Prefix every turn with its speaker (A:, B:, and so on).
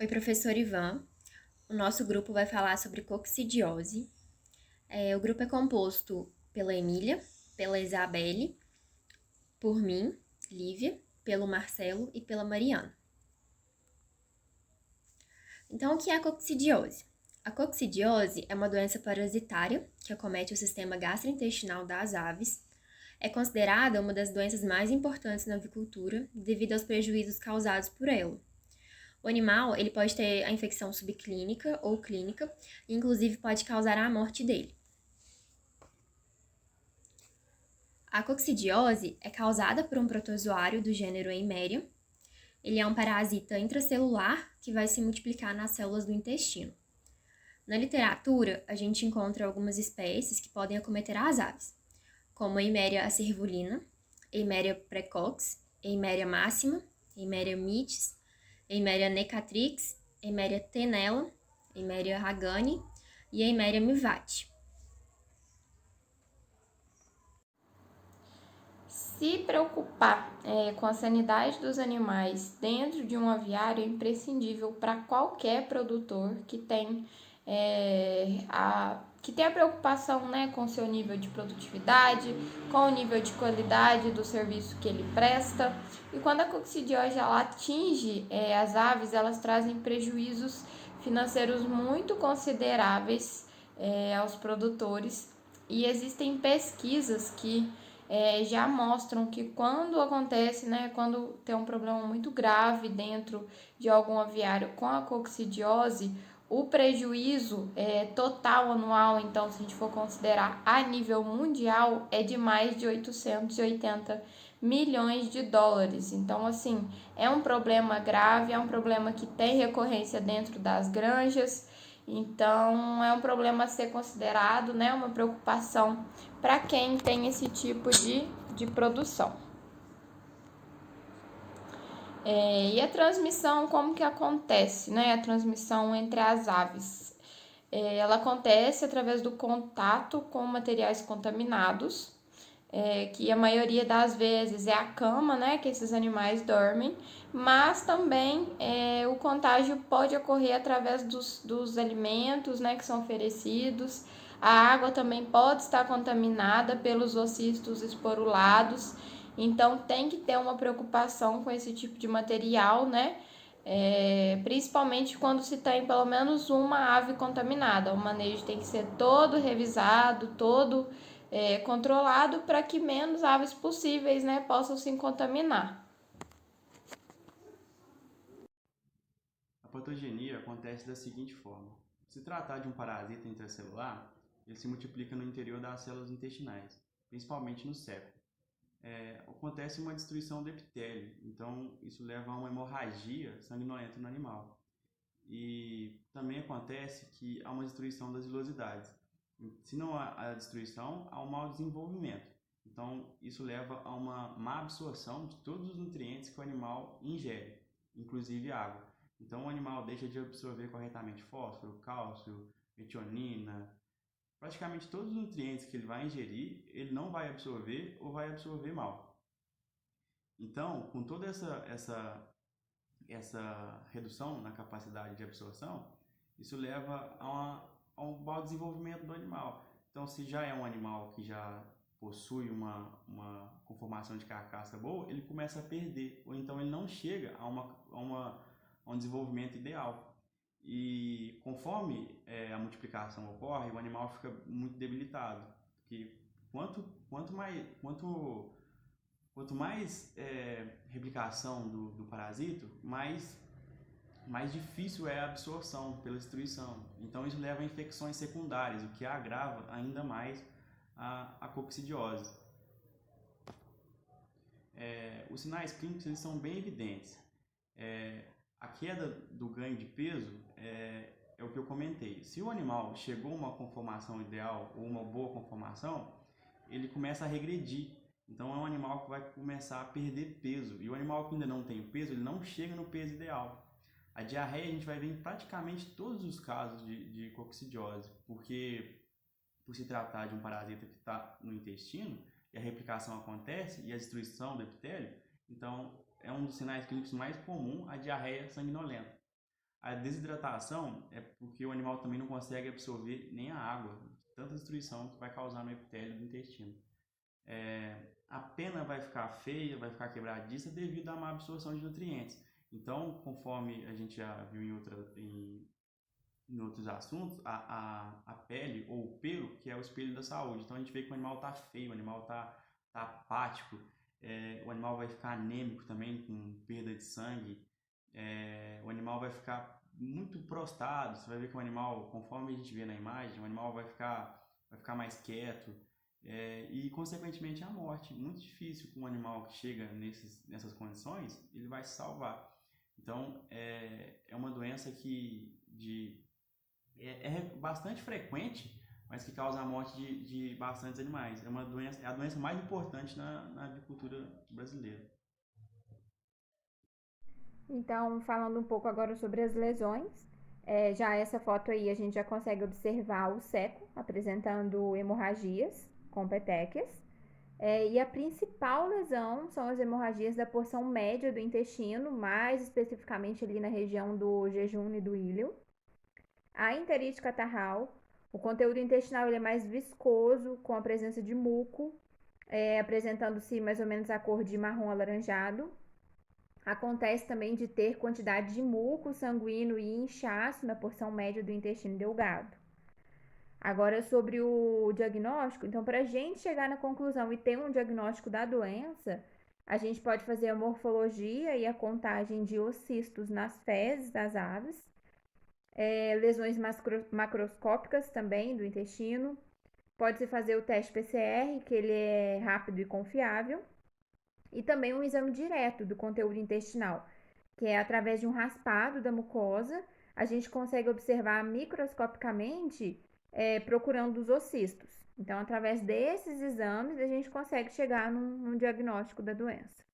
A: Oi, professor Ivan. O nosso grupo vai falar sobre coccidiose. O grupo é composto pela Emília, pela Isabelle, por mim, Lívia, pelo Marcelo e pela Mariana. Então, o que é a coccidiose? A coccidiose é uma doença parasitária que acomete o sistema gastrointestinal das aves. É considerada uma das doenças mais importantes na avicultura devido aos prejuízos causados por ela. O animal, ele pode ter a infecção subclínica ou clínica, e inclusive pode causar a morte dele. A coccidiose é causada por um protozoário do gênero Eimeria. Ele é um parasita intracelular que vai se multiplicar nas células do intestino. Na literatura, a gente encontra algumas espécies que podem acometer as aves, como Eimeria acervulina, Eimeria praecox, Eimeria maxima, Eimeria mitis, Eimeria necatrix, Eimeria tenella, Eimeria hagani e Eimeria mivati.
B: Se preocupar com a sanidade dos animais dentro de um aviário é imprescindível para qualquer produtor que tem a preocupação, né, com o seu nível de produtividade, com o nível de qualidade do serviço que ele presta. E quando a coccidiose ela atinge as aves, elas trazem prejuízos financeiros muito consideráveis aos produtores. E existem pesquisas que já mostram que quando acontece, né, quando tem um problema muito grave dentro de algum aviário com a coccidiose, o prejuízo total anual, então, se a gente for considerar a nível mundial, é de mais de 880 milhões de dólares. Então, assim, é um problema grave, é um problema que tem recorrência dentro das granjas. Então, é um problema a ser considerado, né, uma preocupação para quem tem esse tipo de produção. E a transmissão, como que acontece, né? A transmissão entre as aves. Ela acontece através do contato com materiais contaminados, que a maioria das vezes é a cama, né, que esses animais dormem, mas também o contágio pode ocorrer através dos alimentos, né, que são oferecidos. A água também pode estar contaminada pelos ocistos esporulados, então tem que ter uma preocupação com esse tipo de material, né? Principalmente quando se tem pelo menos uma ave contaminada. O manejo tem que ser todo revisado, todo controlado para que menos aves possíveis, né, possam se contaminar.
C: A patogenia acontece da seguinte forma: se tratar de um parasita intracelular, ele se multiplica no interior das células intestinais, principalmente no cepo. Acontece uma destruição do epitélio, então isso leva a uma hemorragia sanguinolenta no animal. E também acontece que há uma destruição das vilosidades. Se não há a destruição, há um mau desenvolvimento. Então, isso leva a uma má absorção de todos os nutrientes que o animal ingere, inclusive água. Então, o animal deixa de absorver corretamente fósforo, cálcio, metionina, praticamente todos os nutrientes que ele vai ingerir, ele não vai absorver ou vai absorver mal. Então, com toda essa redução na capacidade de absorção, isso leva a um mau desenvolvimento do animal. Então, se já é um animal que já possui uma conformação de carcaça boa, ele começa a perder, ou então ele não chega a um desenvolvimento ideal. E conforme a multiplicação ocorre, o animal fica muito debilitado, porque quanto mais replicação do parasito, mais difícil é a absorção pela destruição. Então isso leva a infecções secundárias, o que agrava ainda mais a coccidiose. Os sinais clínicos eles são bem evidentes. A queda do ganho de peso é o que eu comentei. Se o animal chegou a uma conformação ideal ou uma boa conformação, ele começa a regredir. Então é um animal que vai começar a perder peso. E o animal que ainda não tem o peso, ele não chega no peso ideal. A diarreia a gente vai ver em praticamente todos os casos de coccidiose, porque por se tratar de um parasita que está no intestino, e a replicação acontece e a destruição do epitélio, então é um dos sinais clínicos mais comuns a diarreia sanguinolenta. A desidratação é porque o animal também não consegue absorver nem a água, tanta destruição que vai causar no epitélio do intestino. A pena vai ficar feia, vai ficar quebradiça devido à má absorção de nutrientes. Então, conforme a gente já viu em outros assuntos, a pele ou o pelo, que é o espelho da saúde. Então, a gente vê que o animal está feio, o animal tá apático, o animal vai ficar anêmico também, com perda de sangue, o animal vai ficar muito prostrado, você vai ver que o animal, conforme a gente vê na imagem, o animal vai ficar mais quieto, e consequentemente a morte. Muito difícil com um animal que chega nessas condições, ele vai se salvar. Então, é uma doença é bastante frequente, mas que causa a morte de bastantes animais. É a doença mais importante na agricultura brasileira.
B: Então, falando um pouco agora sobre as lesões, já essa foto aí a gente já consegue observar o seco apresentando hemorragias com petequias. E a principal lesão são as hemorragias da porção média do intestino, mais especificamente ali na região do jejum e do íleo. A enterite catarral, o conteúdo intestinal ele é mais viscoso, com a presença de muco, apresentando-se mais ou menos a cor de marrom alaranjado. Acontece também de ter quantidade de muco sanguíneo e inchaço na porção média do intestino delgado. Agora, sobre o diagnóstico, então, para a gente chegar na conclusão e ter um diagnóstico da doença, a gente pode fazer a morfologia e a contagem de ocistos nas fezes das aves, lesões macroscópicas também do intestino. Pode-se fazer o teste PCR, que ele é rápido e confiável, e também um exame direto do conteúdo intestinal, que é através de um raspado da mucosa, a gente consegue observar microscopicamente, procurando os ocistos. Então, através desses exames, a gente consegue chegar num diagnóstico da doença.